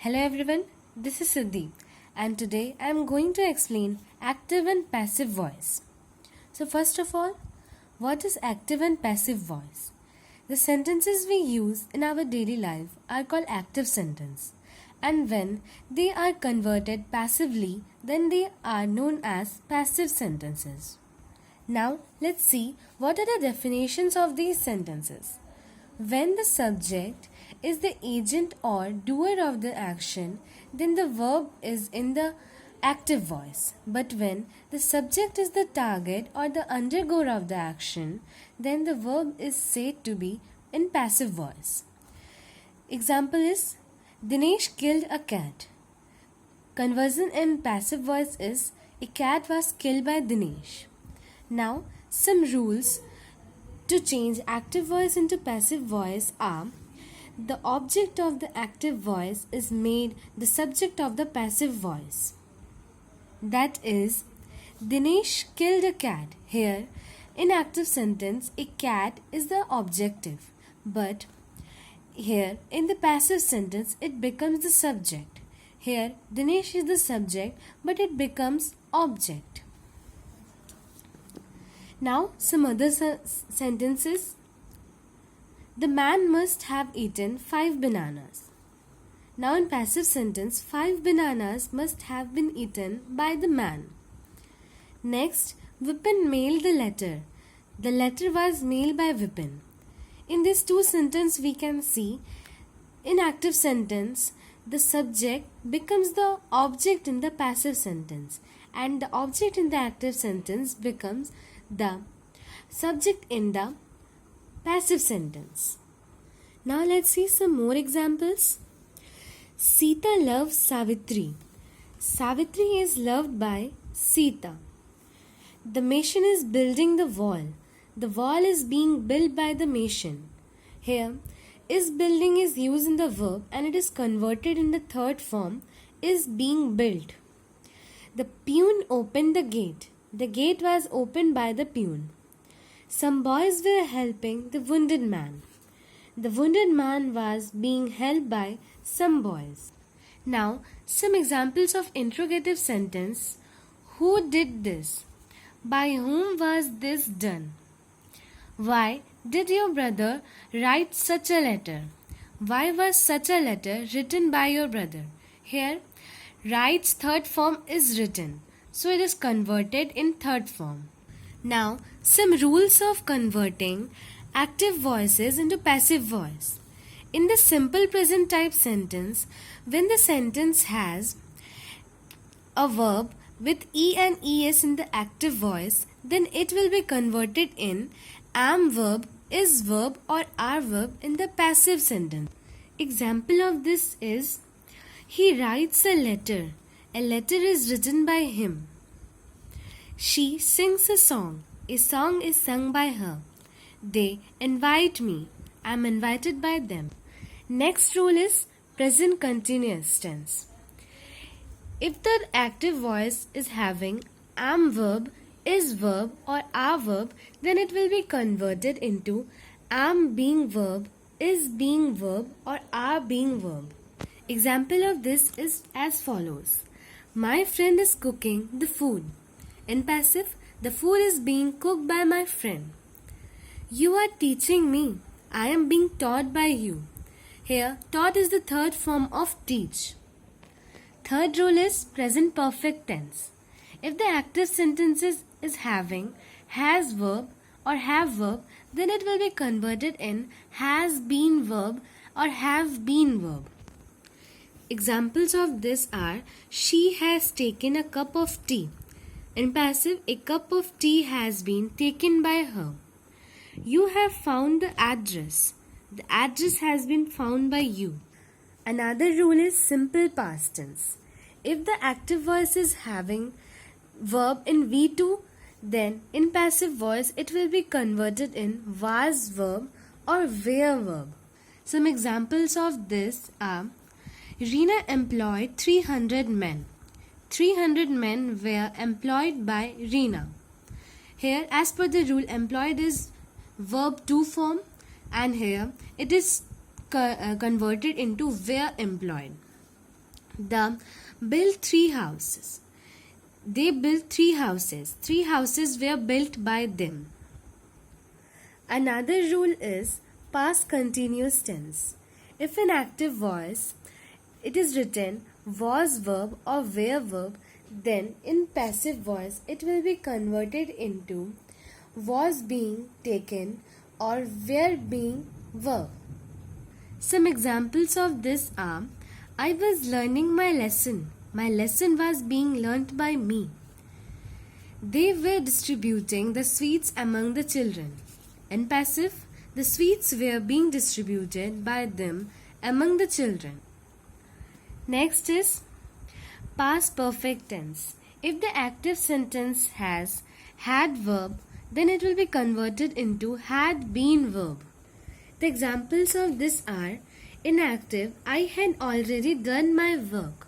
Hello everyone, this is Siddhi and today I am going to explain active and passive voice. So first of all, what is active and passive voice? The sentences we use in our daily life are called active sentence, and when they are converted passively, then they are known as passive sentences. Now let's see what are the definitions of these sentences. When the subject is the agent or doer of the action, then the verb is in the active voice. But when the subject is the target or the undergoer of the action, then the verb is said to be in passive voice. Example is Dinesh killed a cat. Conversion in passive voice is a cat was killed by Dinesh. Now, some rules to change active voice into passive voice are: the object of the active voice is made the subject of the passive voice. That is, Dinesh killed a cat. Here, in active sentence, a cat is the objective. But here, in the passive sentence, it becomes the subject. Here, Dinesh is the subject, but it becomes object. Now, some other sentences. The man must have eaten 5 bananas. Now, in passive sentence, 5 bananas must have been eaten by the man. Next, Vipin mailed the letter. The letter was mailed by Vipin. In these two sentences, we can see in active sentence, the subject becomes the object in the passive sentence, and the object in the active sentence becomes the subject in the passive sentence. Now let's see some more examples. Sita loves Savitri. Savitri is loved by Sita. The mason is building the wall. The wall is being built by the mason. Here, is building is used in the verb and it is converted in the third form, is being built. The peon opened the gate. The gate was opened by the peon. Some boys were helping the wounded man. The wounded man was being helped by some boys. Now, some examples of interrogative sentence. Who did this? By whom was this done? Why did your brother write such a letter? Why was such a letter written by your brother? Here, writes third form is written. So it is converted in third form. Now, some rules of converting active voices into passive voice. In the simple present type sentence, when the sentence has a verb with E and ES in the active voice, then it will be converted in am verb, is verb or are verb in the passive sentence. Example of this is, he writes a letter. A letter is written by him. She sings a song. A song is sung by her. They invite me. I am invited by them. Next rule is present continuous tense. If the active voice is having am verb, is verb or are verb, then it will be converted into am being verb, is being verb or are being verb. Example of this is as follows. My friend is cooking the food. In passive, the food is being cooked by my friend. You are teaching me. I am being taught by you. Here, taught is the third form of teach. Third rule is present perfect tense. If the active sentence is having has verb or have verb, then it will be converted in has been verb or have been verb. Examples of this are, she has taken a cup of tea. In passive, a cup of tea has been taken by her. You have found the address. The address has been found by you. Another rule is simple past tense. If the active voice is having verb in V2, then in passive voice it will be converted in was verb or were verb. Some examples of this are, Reena employed 300 men. 300 men were employed by Reena. Here, as per the rule, employed is verb to form, and here it is converted into were employed. The built 3 houses. They built 3 houses. 3 houses were built by them. Another rule is past continuous tense. If in active voice it is written was verb or were verb, then in passive voice it will be converted into was being taken or were being verb. Some examples of this are: I was learning my lesson. My lesson was being learnt by me. They were distributing the sweets among the children. In passive, the sweets were being distributed by them among the children. Next is past perfect tense. If the active sentence has had verb, then it will be converted into had been verb. The examples of this are: in active, I had already done my work.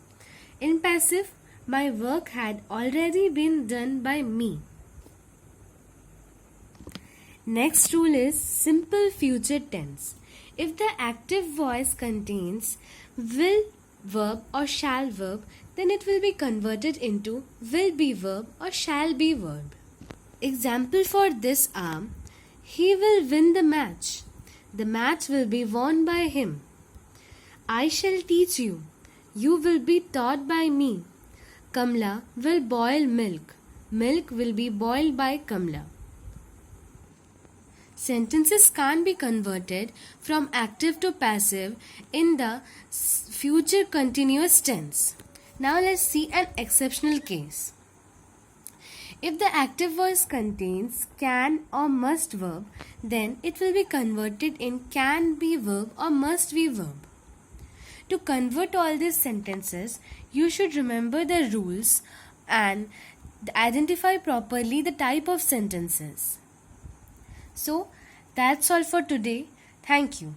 In passive, my work had already been done by me. Next rule is simple future tense. If the active voice contains will verb or shall verb, then it will be converted into will be verb or shall be verb. Example for this are: he will win the match. The match will be won by him. I shall teach you. You will be taught by me. Kamla will boil milk. Milk will be boiled by Kamla. Sentences can't be converted from active to passive in the future continuous tense. Now let's see an exceptional case. If the active voice contains can or must verb, then it will be converted in can be verb or must be verb. To convert all these sentences, you should remember the rules and identify properly the type of sentences. So, that's all for today. Thank you.